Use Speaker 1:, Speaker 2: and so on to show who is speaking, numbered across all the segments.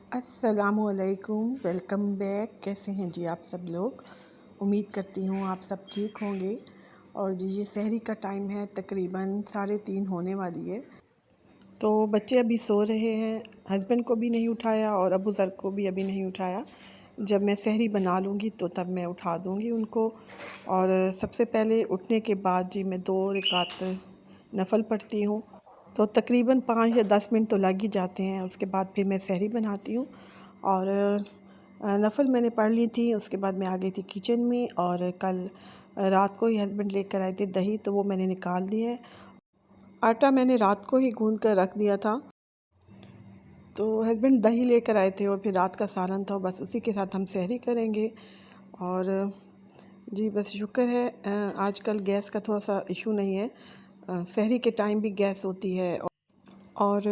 Speaker 1: अस्सलामुअलैकुम, welcome back. कैसे हैं जी आप सब लोग। उम्मीद करती हूँ आप सब ठीक होंगे। और जी ये सहरी का टाइम है, तकरीबन 3:30 होने वाली है। तो बच्चे अभी सो रहे हैं, हस्बैंड को भी नहीं उठाया और अबू ज़र को भी अभी नहीं उठाया। जब मैं सहरी बना लूँगी तो तब मैं उठा दूँगी उनको। और सबसे पहले उठने के बाद जी मैं 2 रकात नफ़ल पढ़ती हूँ। तो तकरीबन 5 या 10 मिनट तो लग ही जाते हैं। उसके बाद फिर मैं सहरी बनाती हूँ। और नफ़ल मैंने पढ़ ली थी। उसके बाद मैं आ गई थी किचन में। और कल रात को ही हस्बैंड लेकर आए थे दही, तो वो मैंने निकाल दिया है। आटा मैंने रात को ही गूँध कर रख दिया था। तो हस्बैंड दही लेकर आए थे और फिर रात का सालन था, बस उसी के साथ हम सहरी करेंगे। और जी बस शुक्र है आजकल गैस का थोड़ा सा इशू नहीं है। सहरी के टाइम भी गैस होती है और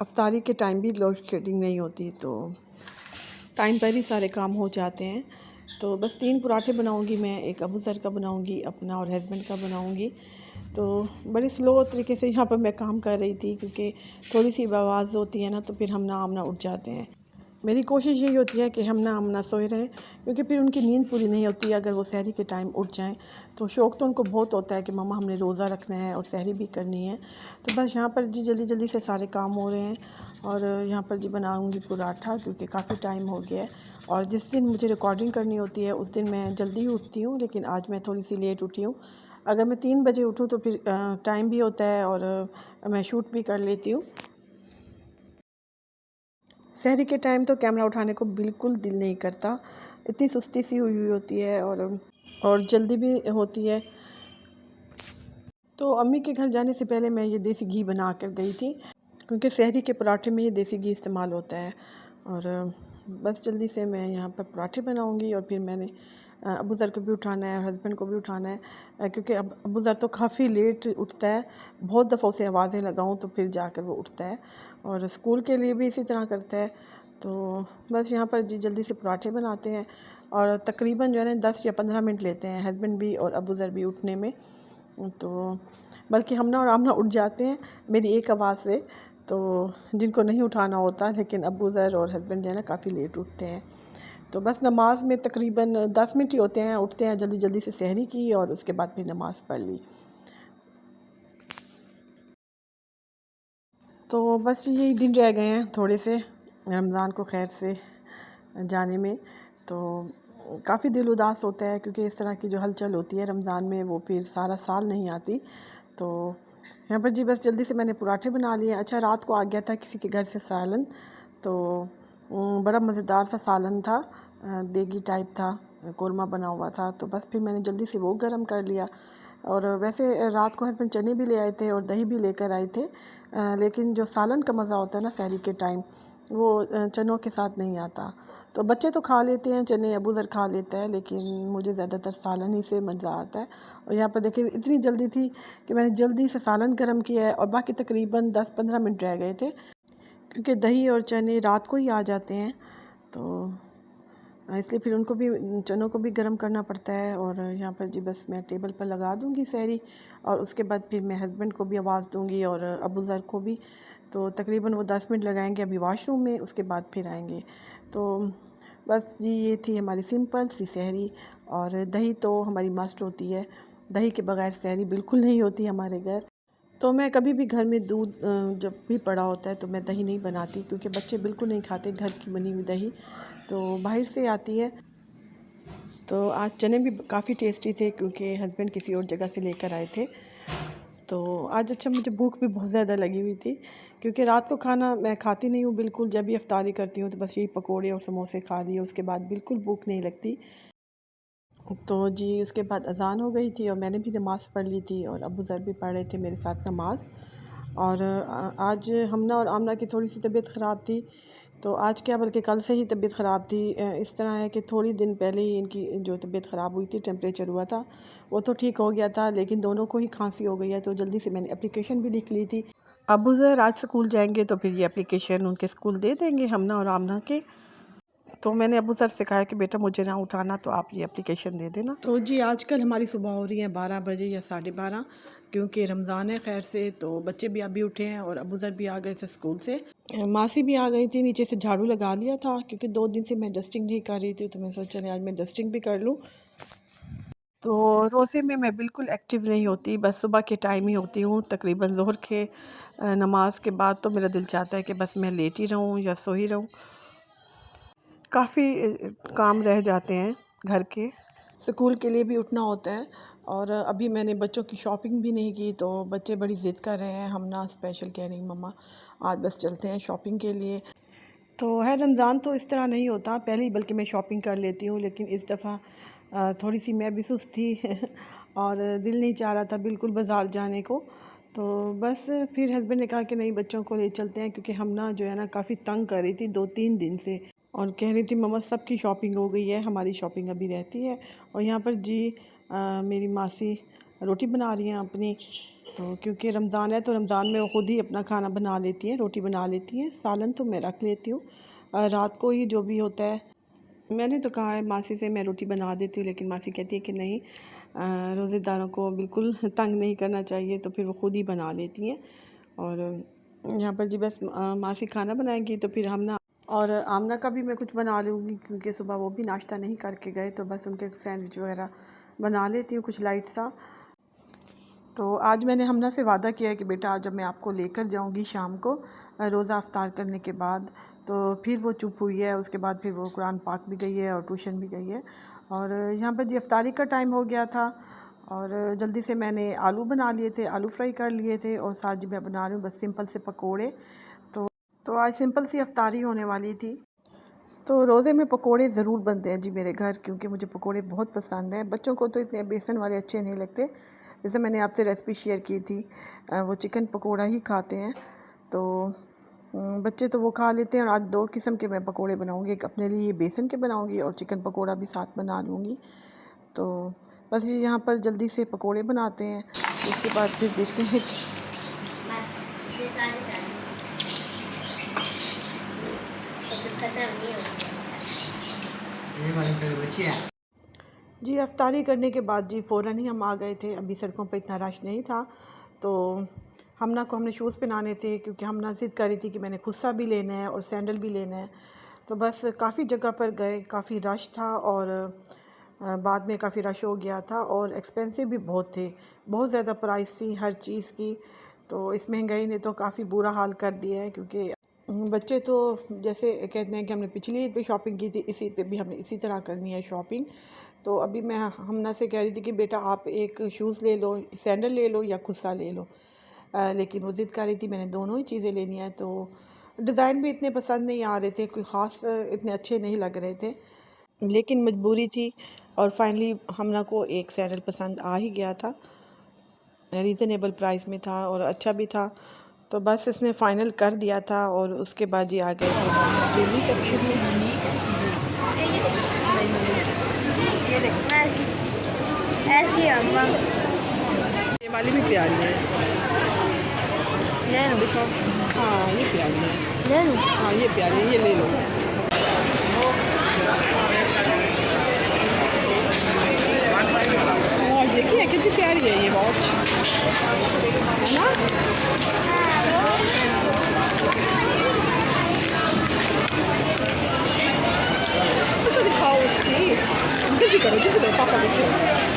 Speaker 1: अफ्तारी के टाइम भी लोड शेडिंग नहीं होती, तो टाइम पर ही सारे काम हो जाते हैं। तो बस 3 पराठे बनाऊंगी मैं, एक अबू ज़र का बनाऊंगी अपना और हस्बैंड का बनाऊंगी। तो बड़े स्लो तरीके से यहाँ पर मैं काम कर रही थी, क्योंकि थोड़ी सी आवाज़ होती है ना तो फिर हम ना आमना उठ जाते हैं। मेरी कोशिश यही होती है कि हम ना आमना सोए रहें, क्योंकि फिर उनकी नींद पूरी नहीं होती अगर वो सहरी के टाइम उठ जाएं। तो शौक़ तो उनको बहुत होता है कि मम्मा हमने रोज़ा रखना है और सहरी भी करनी है। तो बस यहाँ पर जी जल्दी जल्दी से सारे काम हो रहे हैं। और यहाँ पर जी बनाऊँगी पराठा, क्योंकि काफ़ी टाइम हो गया है। और जिस दिन मुझे रिकॉर्डिंग करनी होती है उस दिन मैं जल्दी उठती हूँ, लेकिन आज मैं थोड़ी सी लेट उठी हूँ। अगर मैं 3 बजे उठूँ तो फिर टाइम भी होता है और मैं शूट भी कर लेती हूँ। सहरी के टाइम तो कैमरा उठाने को बिल्कुल दिल नहीं करता, इतनी सुस्ती सी हुई हुई होती है और जल्दी भी होती है। तो अम्मी के घर जाने से पहले मैं ये देसी घी बना कर गई थी, क्योंकि सहरी के पराठे में ये देसी घी इस्तेमाल होता है। और बस जल्दी से मैं यहाँ पर पराठे बनाऊँगी। और फिर मैंने अबू ज़र को भी उठाना है और हस्बैंड को भी उठाना है, क्योंकि अब अबू ज़र तो काफ़ी लेट उठता है। बहुत दफ़ा उसे आवाज़ें लगाऊँ तो फिर जाकर वो उठता है, और स्कूल के लिए भी इसी तरह करता है। तो बस यहाँ पर जी जल्दी से पराठे बनाते हैं। और तकरीबन जो है ना 10 या 15 मिनट लेते हैं हस्बैंड भी और अबू ज़र भी उठने में। तो बल्कि हमना और आमना उठ जाते हैं मेरी एक आवाज़ से, तो जिनको नहीं उठाना होता, लेकिन अबू ज़र और हस्बैंड जो है ना काफ़ी लेट उठते हैं। तो बस नमाज में तकरीबन 10 मिनट ही होते हैं, उठते हैं जल्दी जल्दी से सहरी की और उसके बाद फिर नमाज़ पढ़ ली। तो बस यही दिन रह गए हैं थोड़े से रमज़ान को खैर से जाने में। तो काफ़ी दिल उदास होता है, क्योंकि इस तरह की जो हलचल होती है रमज़ान में वो फिर सारा साल नहीं आती। तो यहाँ पर जी बस जल्दी से मैंने पराठे बना लिए। अच्छा, रात को आ गया था किसी के घर से सालन, तो बड़ा मज़ेदार सा सालन था, देगी टाइप था, कोरमा बना हुआ था। तो बस फिर मैंने जल्दी से वो गर्म कर लिया। और वैसे रात को हस्बैंड चने भी ले आए थे और दही भी लेकर आए थे, लेकिन जो सालन का मज़ा होता है ना सहरी के टाइम, वो चनों के साथ नहीं आता। तो बच्चे तो खा लेते हैं चने, अबू ज़र खा लेता है, लेकिन मुझे ज़्यादातर सालन ही से मज़ा आता है। और यहाँ पर देखिए इतनी जल्दी थी कि मैंने जल्दी से सालन गर्म किया है, और बाकी तकरीबन 10-15 मिनट रह गए थे, क्योंकि दही और चने रात को ही आ जाते हैं। तो इसलिए फिर उनको भी, चनों को भी गर्म करना पड़ता है। और यहाँ पर जी बस मैं टेबल पर लगा दूँगी सहरी, और उसके बाद फिर मैं हस्बैंड को भी आवाज़ दूँगी और अबू ज़र को भी। तो तकरीबन वो 10 मिनट लगाएंगे अभी वॉशरूम में, उसके बाद फिर आएंगे। तो बस जी ये थी हमारी सिंपल सी सहरी। और दही तो हमारी मस्ट होती है, दही के बगैर सहरी बिल्कुल नहीं होती हमारे घर। तो मैं कभी भी घर में दूध जब भी पड़ा होता है तो मैं दही नहीं बनाती, क्योंकि बच्चे बिल्कुल नहीं खाते घर की बनी हुई दही, तो बाहर से आती है। तो आज चने भी काफ़ी टेस्टी थे, क्योंकि हस्बैंड किसी और जगह से लेकर आए थे। तो आज अच्छा मुझे भूख भी बहुत ज़्यादा लगी हुई थी, क्योंकि रात को खाना मैं खाती नहीं हूँ बिल्कुल। जब भी इफ्तारी करती हूँ तो बस यही पकोड़े और समोसे खा लिए, उसके बाद बिल्कुल भूख नहीं लगती। तो जी उसके बाद अज़ान हो गई थी और मैंने भी नमाज़ पढ़ ली थी, और अबू ज़र भी पढ़ रहे थे मेरे साथ नमाज़। और आज हमना और आमना की थोड़ी सी तबीयत ख़राब थी। तो आज क्या, बल्कि कल से ही तबीयत ख़राब थी। इस तरह है कि थोड़ी दिन पहले ही इनकी जो तबीयत ख़राब हुई थी, टेम्परेचर हुआ था, वो तो ठीक हो गया था, लेकिन दोनों को ही खांसी हो गई है। तो जल्दी से मैंने एप्लीकेशन भी लिख ली थी। अबू ज़र आज स्कूल जाएंगे तो फिर ये एप्लीकेशन उनके स्कूल दे देंगे, हमना और आमना के। तो मैंने अबू सर से कहा कि बेटा मुझे ना उठाना, तो आप ये एप्लीकेशन दे देना। तो जी आजकल हमारी सुबह हो रही है 12 बजे या 12:30, क्योंकि रमज़ान है खैर से, तो बच्चे भी अभी उठे हैं और अबू सर भी आ गए थे स्कूल से। मासी भी आ गई थी, नीचे से झाड़ू लगा लिया था क्योंकि 2 दिन से मैं डस्टिंग नहीं कर रही थी, तो मैं सोचा आज मैं डस्टिंग भी कर लूँ। तो रोज़े में मैं बिल्कुल एक्टिव नहीं होती, बस सुबह के टाइम ही होती हूँ। तकरीबन ज़ोहर के नमाज के बाद तो मेरा दिल चाहता है कि बस मैं लेटी रहूँ या सोई रहूँ। काफ़ी काम रह जाते हैं घर के, स्कूल के लिए भी उठना होता है। और अभी मैंने बच्चों की शॉपिंग भी नहीं की, तो बच्चे बड़ी ज़िद कर रहे हैं, हम ना स्पेशल कह रही मम्मा आज बस चलते हैं शॉपिंग के लिए। तो है रमज़ान तो इस तरह नहीं होता, पहले ही बल्कि मैं शॉपिंग कर लेती हूँ, लेकिन इस दफ़ा थोड़ी सी मैं भी सुस्त थी और दिल नहीं चाह रहा था बिल्कुल बाज़ार जाने को। तो बस फिर हस्बैंड ने कहा कि नहीं बच्चों को ले चलते हैं, क्योंकि हम ना जो है ना काफ़ी तंग कर रही थी 2-3 दिन से, और कह रही थी मम्मा सबकी शॉपिंग हो गई है, हमारी शॉपिंग अभी रहती है। और यहाँ पर जी मेरी मासी रोटी बना रही हैं अपनी, तो क्योंकि रमज़ान है तो रमज़ान में वो ख़ुद ही अपना खाना बना लेती हैं, रोटी बना लेती हैं, सालन तो मैं रख लेती हूँ रात को ही जो भी होता है। मैंने तो कहा है मासी से मैं रोटी बना देती हूँ, लेकिन मासी कहती है कि नहीं रोज़ेदारों को बिल्कुल तंग नहीं करना चाहिए, तो फिर वो ख़ुद ही बना लेती हैं। और यहाँ पर जी बस मासी खाना बनाएंगी तो फिर हम ना, और आमना का भी मैं कुछ बना लूँगी क्योंकि सुबह वो भी नाश्ता नहीं करके गए, तो बस उनके सैंडविच वगैरह बना लेती हूँ कुछ लाइट सा। तो आज मैंने हमना से वादा किया है कि बेटा आज जब मैं आपको लेकर जाऊंगी शाम को रोज़ा अफ्तार करने के बाद, तो फिर वो चुप हुई है। उसके बाद फिर वो कुरान पाक भी गई है और ट्यूशन भी गई है। और यहाँ पर जी अफ्तारी का टाइम हो गया था और जल्दी से मैंने आलू बना लिए थे, आलू फ्राई कर लिए थे, और साथ जी मैं बना रही हूँ बस सिंपल से पकोड़े। तो आज सिंपल सी अफ्तारी होने वाली थी। तो रोज़े में पकोड़े ज़रूर बनते हैं जी मेरे घर, क्योंकि मुझे पकोड़े बहुत पसंद हैं। बच्चों को तो इतने बेसन वाले अच्छे नहीं लगते। जैसे मैंने आपसे रेसिपी शेयर की थी, वो चिकन पकोड़ा ही खाते हैं, तो बच्चे तो वो खा लेते हैं। और आज 2 किस्म के मैं पकोड़े बनाऊंगी, एक अपने लिए बेसन के बनाऊंगी और चिकन पकोड़ा भी साथ बना लूँगी। तो बस ये यहाँ पर जल्दी से पकोड़े बनाते हैं, उसके बाद फिर देखते हैं। जी अफ्तारी करने के बाद जी फ़ौरन ही हम आ गए थे। अभी सड़कों पे इतना रश नहीं था, तो हमना को हमने शूज़ पहनाने थे, क्योंकि हमना ज़िद कर रही थी कि मैंने खुस्सा भी लेना है और सैंडल भी लेना है। तो बस काफ़ी जगह पर गए, काफ़ी रश था और बाद में काफ़ी रश हो गया था और एक्सपेंसिव भी बहुत थे, बहुत ज़्यादा प्राइस थी हर चीज़ की। तो इस महंगाई ने तो काफ़ी बुरा हाल कर दिया है, क्योंकि बच्चे तो जैसे कहते हैं कि हमने पिछली ईद पे शॉपिंग की थी, इसी पे भी हमने इसी तरह करनी है शॉपिंग। तो अभी मैं हमना से कह रही थी कि बेटा आप एक शूज़ ले लो, सैंडल ले लो या खुस्सा ले लो, लेकिन वो ज़िद कर रही थी मैंने दोनों ही चीज़ें लेनी है। तो डिज़ाइन भी इतने पसंद नहीं आ रहे थे, कोई ख़ास इतने अच्छे नहीं लग रहे थे, लेकिन मजबूरी थी। और फाइनली हमना को एक सैंडल पसंद आ ही गया था, रीज़नेबल प्राइस में था और अच्छा भी था। तो बस इसने फ़ाइनल कर दिया था और उसके बाद ही आ गए थे डेली सेक्शन में।
Speaker 2: ऐसी अम्मा
Speaker 1: ये वाली भी प्यारी है,
Speaker 2: ले लो।
Speaker 1: देखो हाँ ये प्यारी है,
Speaker 2: ले लो।
Speaker 1: हाँ ये प्यारी है, ये ले लो। और देखिए कितनी प्यारी है ये, बहुत है ना। तो दिखाओ उसकी, जल्दी करो पापा को शो।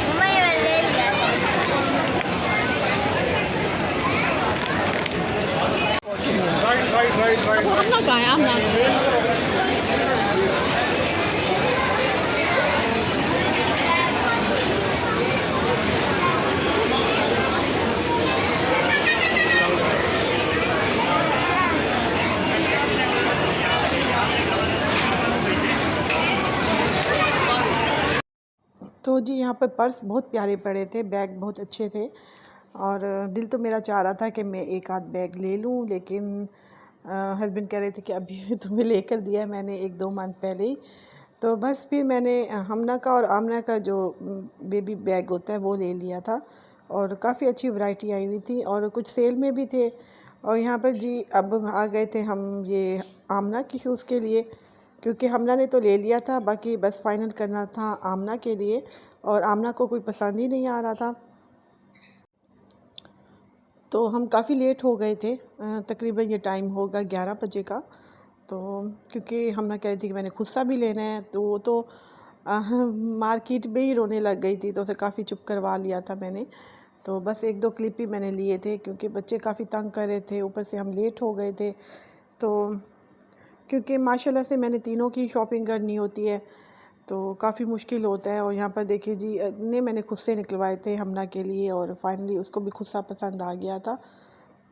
Speaker 2: मम्मा ये वाला ले लिया।
Speaker 1: हमना कहाँ है, हमना तो जी यहाँ पर पर्स बहुत प्यारे पड़े थे, बैग बहुत अच्छे थे, और दिल तो मेरा चाह रहा था कि मैं एक आध बैग ले लूँ, लेकिन हस्बैंड कह रहे थे कि अभी तुम्हें लेकर दिया है मैंने 1-2 मंथ पहले ही। तो बस फिर मैंने हमना का और आमना का जो बेबी बैग होता है वो ले लिया था, और काफ़ी अच्छी वैरायटी आई हुई थी और कुछ सेल में भी थे। और यहाँ पर जी अब आ गए थे हम ये आमना की शूज़ के लिए, क्योंकि हमना ने तो ले लिया था, बाकी बस फाइनल करना था आमना के लिए, और आमना को कोई पसंद ही नहीं आ रहा था। तो हम काफ़ी लेट हो गए थे, तकरीबन ये टाइम होगा 11 बजे का। तो क्योंकि हमना कह रही थी कि मैंने खुस्सा भी लेना है, तो वो तो मार्केट में ही रोने लग गई थी, तो उसे काफ़ी चुप करवा लिया था मैंने। तो बस 1-2 क्लिप ही मैंने लिए थे, क्योंकि बच्चे काफ़ी तंग कर रहे थे, ऊपर से हम लेट हो गए थे। तो क्योंकि माशाल्लाह से मैंने तीनों की शॉपिंग करनी होती है, तो काफ़ी मुश्किल होता है। और यहाँ पर देखिए जी, इतने मैंने खुद से निकलवाए थे हमना के लिए, और फाइनली उसको भी खुद सा पसंद आ गया था।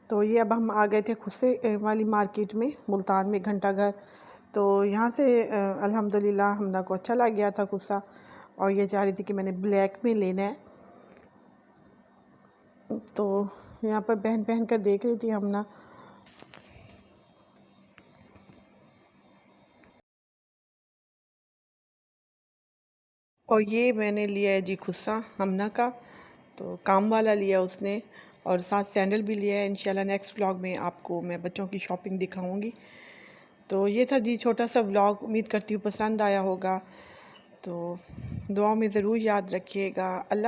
Speaker 1: तो ये अब हम आ गए थे खुद से वाली मार्केट में, मुल्तान में घंटा घर। तो यहाँ से अल्हम्दुलिल्लाह हमना को अच्छा लग गया था खुद सा, और ये चाह रही थी कि मैंने ब्लैक में लेना है। तो यहाँ पर पहन कर देख रही थी हमना। और ये मैंने लिया है जी खुस्सा हमना का, तो काम वाला लिया उसने, और साथ सैंडल भी लिया है। इंशाल्लाह नेक्स्ट व्लॉग में आपको मैं बच्चों की शॉपिंग दिखाऊंगी। तो ये था जी छोटा सा व्लॉग, उम्मीद करती हूँ पसंद आया होगा। तो दुआ में ज़रूर याद रखिएगा। अल्लाह।